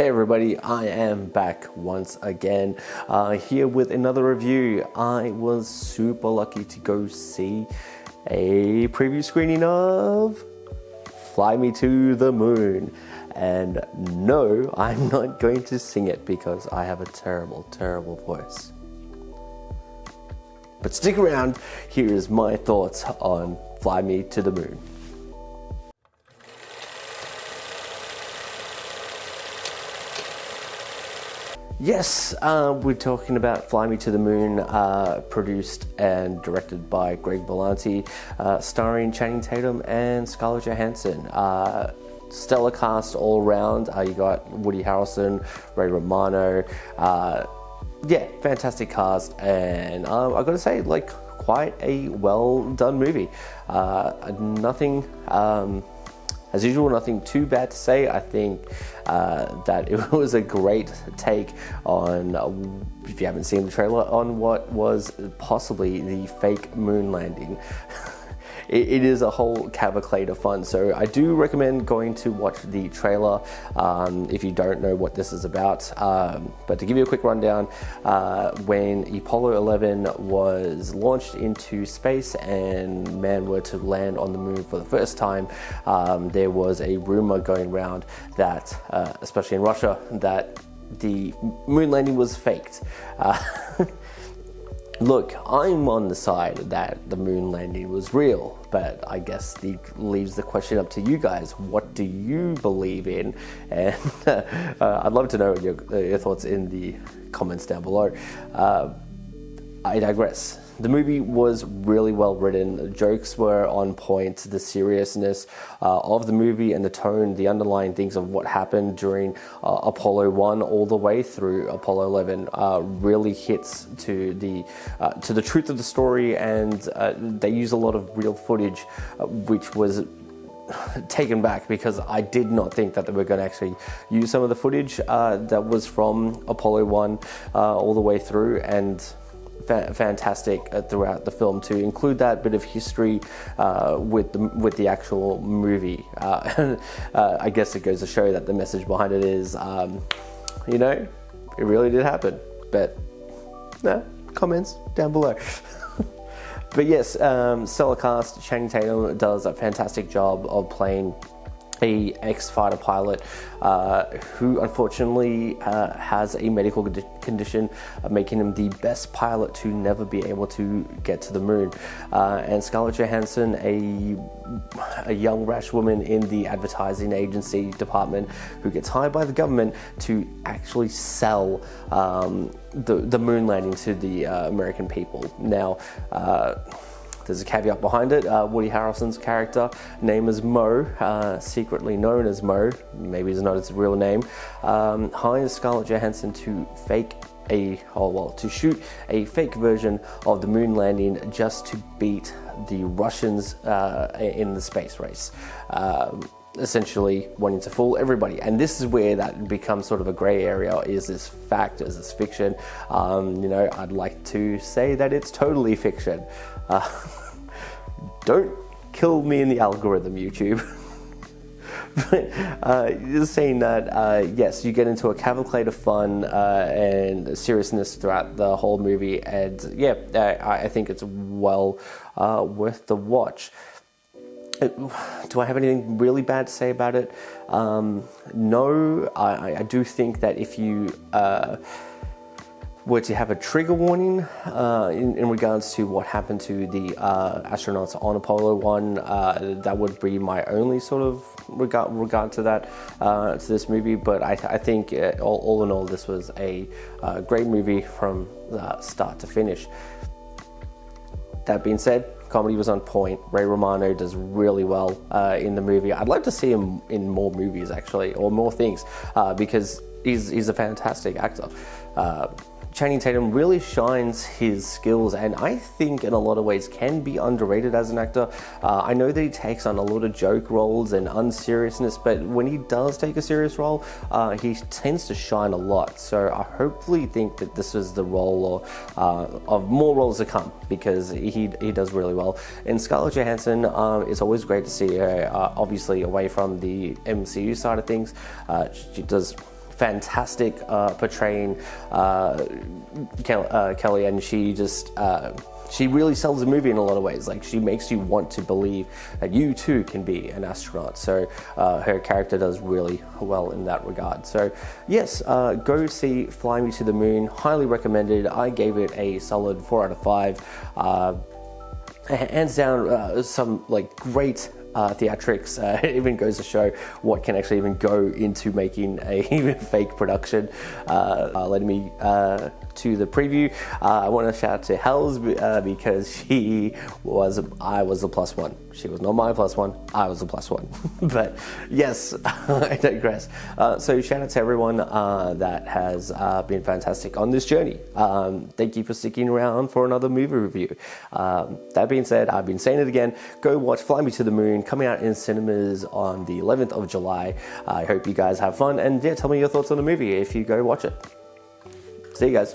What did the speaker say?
Hey everybody, I am back once again here with another review. I was super lucky to go see a preview screening of Fly Me to the Moon. And no, I'm not going to sing it because I have a terrible, terrible voice. But stick around, here is my thoughts on Fly Me to the Moon. Yes, we're talking about Fly Me to the Moon, produced and directed by Greg Berlanti, starring Channing Tatum and Scarlett Johansson. Stellar cast all around. You got Woody Harrelson, Ray Romano. Yeah, fantastic cast, and I gotta say, like, quite a well done movie. Nothing. As usual, nothing too bad to say. I think that it was a great take on, if you haven't seen the trailer, on what was possibly the fake moon landing. It is a whole cavalcade of fun, so I do recommend going to watch the trailer if you don't know what this is about. But to give you a quick rundown, when Apollo 11 was launched into space and man were to land on the moon for the first time, there was a rumor going around that, especially in Russia, that the moon landing was faked. Look, I'm on the side that the moon landing was real, but I guess leaves the question up to you guys. What do you believe in? And I'd love to know your thoughts in the comments down below. I digress. The movie was really well written. The jokes were on point. The seriousness of the movie and the tone, the underlying things of what happened during Apollo 1 all the way through Apollo 11 really hits to the truth of the story, and they use a lot of real footage, which was taken back because I did not think that they were going to actually use some of the footage that was from Apollo 1 all the way through, and fantastic throughout the film to include that bit of history with the actual movie. I guess it goes to show that the message behind it is, you know, it really did happen. But comments down below. But yes, stellar cast. Channing Tatum does a fantastic job of playing a ex-fighter pilot who unfortunately has a medical condition making him the best pilot to never be able to get to the moon. And Scarlett Johansson, a young rash woman in the advertising agency department who gets hired by the government to actually sell the moon landing to the American people. Now, there's a caveat behind it. Woody Harrelson's character, name is Mo, secretly known as Mo, maybe it's not his real name, hires Scarlett Johansson to to shoot a fake version of the moon landing just to beat the Russians in the space race. Essentially wanting to fool everybody, and this is where that becomes sort of a gray area. Is this fact? Is this fiction? You know, I'd like to say that it's totally fiction. Don't kill me in the algorithm, YouTube. But just saying that, yes, you get into a cavalcade of fun and seriousness throughout the whole movie, and yeah, I think it's well worth the watch. Do I have anything really bad to say about it? No, I do think that if you were to have a trigger warning in regards to what happened to the astronauts on Apollo 1, that would be my only sort of regard to that, to this movie. But I think all in all, this was a great movie from start to finish. That being said, comedy was on point. Ray Romano does really well in the movie. I'd like to see him in more movies, actually, or more things, because he's a fantastic actor. Channing Tatum really shines his skills, and I think in a lot of ways can be underrated as an actor. I know that he takes on a lot of joke roles and unseriousness, but when he does take a serious role, he tends to shine a lot. So I hopefully think that this is the role of more roles to come, because he does really well. And Scarlett Johansson, it's always great to see her, obviously away from the MCU side of things. She does fantastic portraying Kelly, and she really sells the movie in a lot of ways. Like, she makes you want to believe that you too can be an astronaut. So her character does really well in that regard. So yes, go see Fly Me to the Moon. Highly recommended. I gave it a solid 4 out of 5. Hands down, some like great theatrics. It even goes to show what can actually even go into making a fake production. Letting me to the preview, I want to shout out to Hells because I was a +1. She was not my +1, I was a +1. But yes, I digress. So shout out to everyone that has been fantastic on this journey. Thank you for sticking around for another movie review. That being said, I've been saying it again, go watch Fly Me to the Moon, coming out in cinemas on the 11th of July. I hope you guys have fun, and yeah, tell me your thoughts on the movie if you go watch it. See you guys.